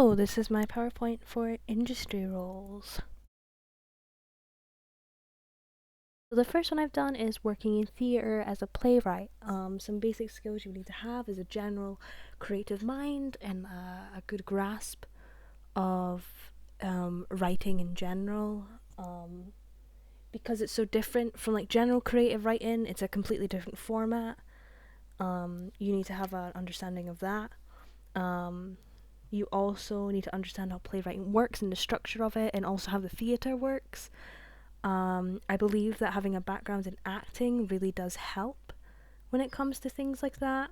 Hello, this is my PowerPoint for industry roles. So the first one I've done is working in theatre as a playwright. Some basic skills you need to have is a general creative mind and a good grasp of writing in general. Because it's so different from like general creative writing, it's a completely different format. You need to have an understanding of that. You also need to understand how playwriting works and the structure of it, and also how the theatre works. I believe that having a background in acting really does help when it comes to things like that.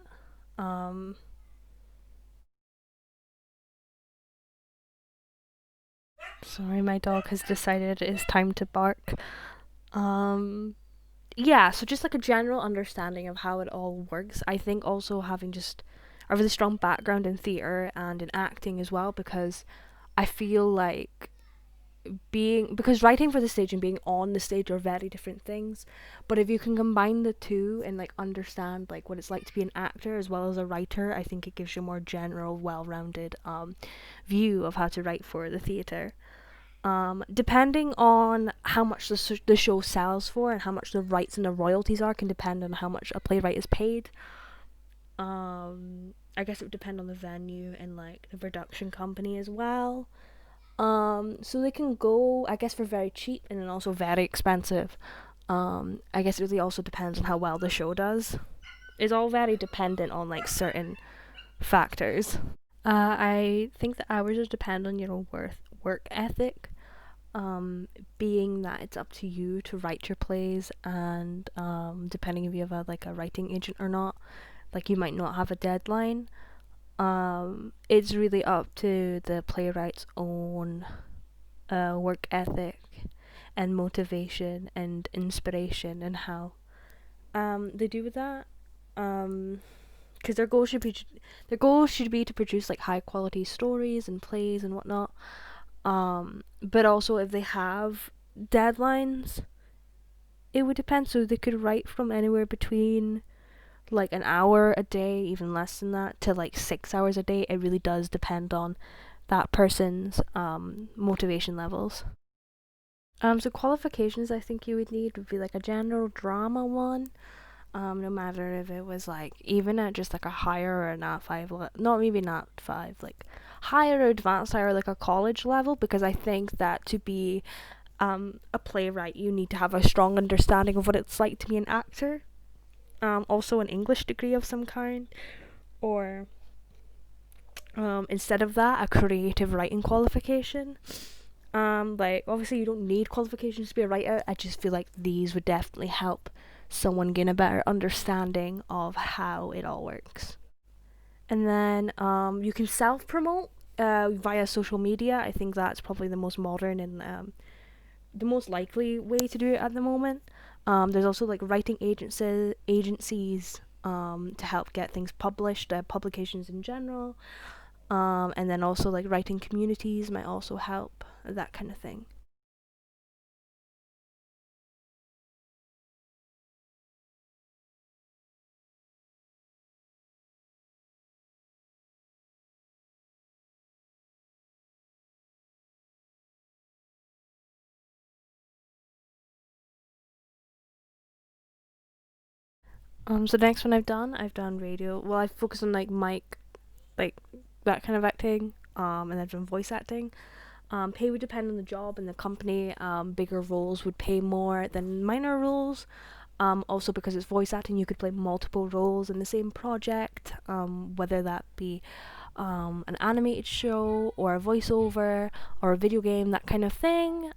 Sorry, my dog has decided it is time to bark. Yeah, so just like a general understanding of how it all works. I think also having just a really strong background in theatre and in acting as well, because I feel like because writing for the stage and being on the stage are very different things, but if you can combine the two and like understand like what it's like to be an actor as well as a writer, I think it gives you a more general, well-rounded view of how to write for the theatre. Depending on how much the show sells for and how much the rights and the royalties are can depend on how much a playwright is paid. I guess it would depend on the venue and like the production company as well. So they can go, I guess, for very cheap and then also very expensive. I guess it really also depends on how well the show does. It's all very dependent on like certain factors. I think the hours would depend on your work ethic. Being that it's up to you to write your plays, and depending if you have a writing agent or not, like you might not have a deadline. It's really up to the playwright's own work ethic and motivation and inspiration and how they do with that. Because their goal should be to produce like high quality stories and plays and whatnot. But also if they have deadlines, it would depend. So they could write from anywhere between like an hour a day, even less than that, to like 6 hours a day. It really does depend on that person's motivation levels. So qualifications I think you would need would be like a general drama one. No matter if it was like even at just like a higher or not five, not maybe not five, like higher or advanced higher, like a college level, because I think that to be a playwright you need to have a strong understanding of what it's like to be an actor. Also an English degree of some kind, or instead of that, a creative writing qualification. Like obviously you don't need qualifications to be a writer. I just feel like these would definitely help someone gain a better understanding of how it all works. And then you can self promote via social media. I think that's probably the most modern and the most likely way to do it at the moment. There's also like writing agencies to help get things published, publications in general. And then also like writing communities might also help, that kind of thing. So the next one I've done radio. Well, I've focused on like mic, like that kind of acting. And I've done voice acting. Pay would depend on the job and the company. Bigger roles would pay more than minor roles. Also because it's voice acting, you could play multiple roles in the same project. Whether that be an animated show or a voiceover or a video game, that kind of thing.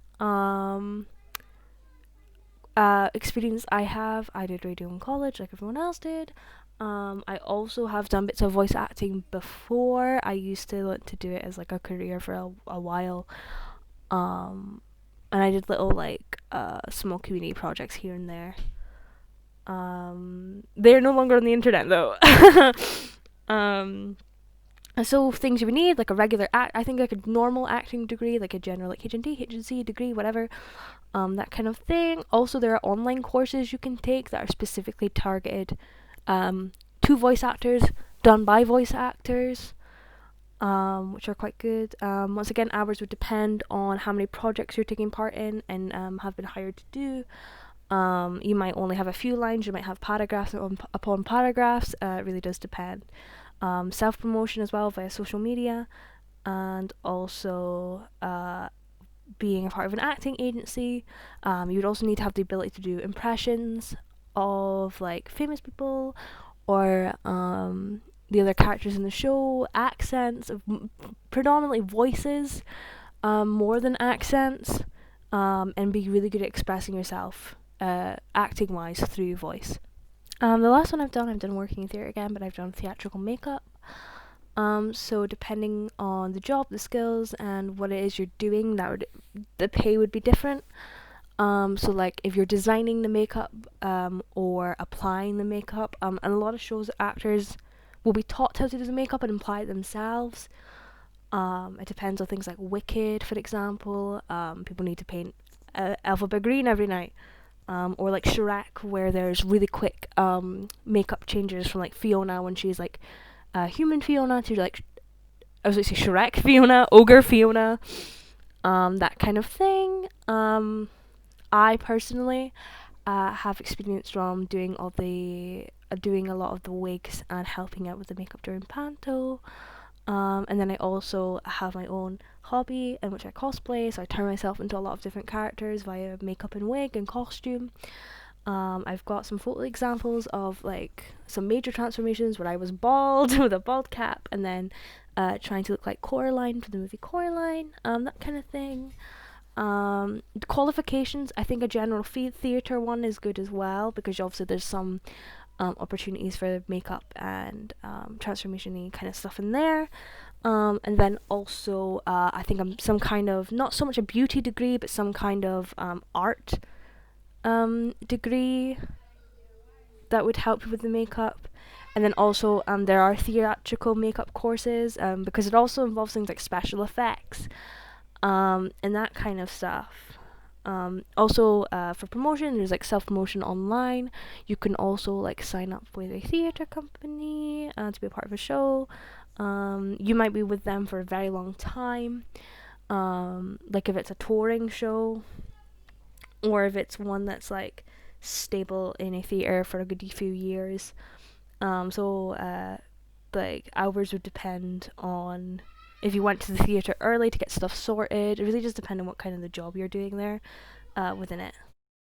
Experience I did radio in college like everyone else did. I also have done bits of voice acting before. I used to want to do it as like a career for a while. And I did little like small community projects here and there. They're no longer on the internet though. um, so things you would need like a regular I think like a normal acting degree, like a general like HNC degree, whatever. That kind of thing. Also, there are online courses you can take that are specifically targeted to voice actors, done by voice actors. which are quite good. Once again, hours would depend on how many projects you're taking part in and have been hired to do. You might only have a few lines, you might have paragraphs upon paragraphs. It really does depend. Self promotion as well via social media, and also being a part of an acting agency. You would also need to have the ability to do impressions of like famous people or the other characters in the show, accents, predominantly voices, more than accents, and be really good at expressing yourself, acting wise, through voice. The last one I've done working in theatre again, but I've done theatrical makeup. So depending on the job, the skills, and what it is you're doing, the pay would be different. So like if you're designing the makeup, or applying the makeup, and a lot of shows, actors will be taught how to do the makeup and apply it themselves. It depends on things like Wicked, for example. People need to paint Elphaba green every night. Or like Shrek, where there's really quick makeup changes from like Fiona when she's like human Fiona to like, I was going to say Shrek Fiona, Ogre Fiona, that kind of thing. I personally have experience from doing doing a lot of the wigs and helping out with the makeup during Panto. And then I also have my own hobby in which I cosplay, so I turn myself into a lot of different characters via makeup and wig and costume. I've got some photo examples of like some major transformations where I was bald with a bald cap and then trying to look like Coraline for the movie Coraline, that kind of thing. Qualifications, I think a general theatre one is good as well, because obviously there's some opportunities for makeup and transformation-y kind of stuff in there. And then also I think I'm some kind of, not so much a beauty degree, but some kind of art degree that would help you with the makeup. And then also there are theatrical makeup courses, because it also involves things like special effects, and that kind of stuff. Also for promotion, there's like self-promotion online. You can also like sign up with a theatre company to be a part of a show. You might be with them for a very long time, like if it's a touring show, or if it's one that's like stable in a theatre for a good few years. So like hours would depend on if you went to the theatre early to get stuff sorted. It really just depends on what kind of the job you're doing there within it.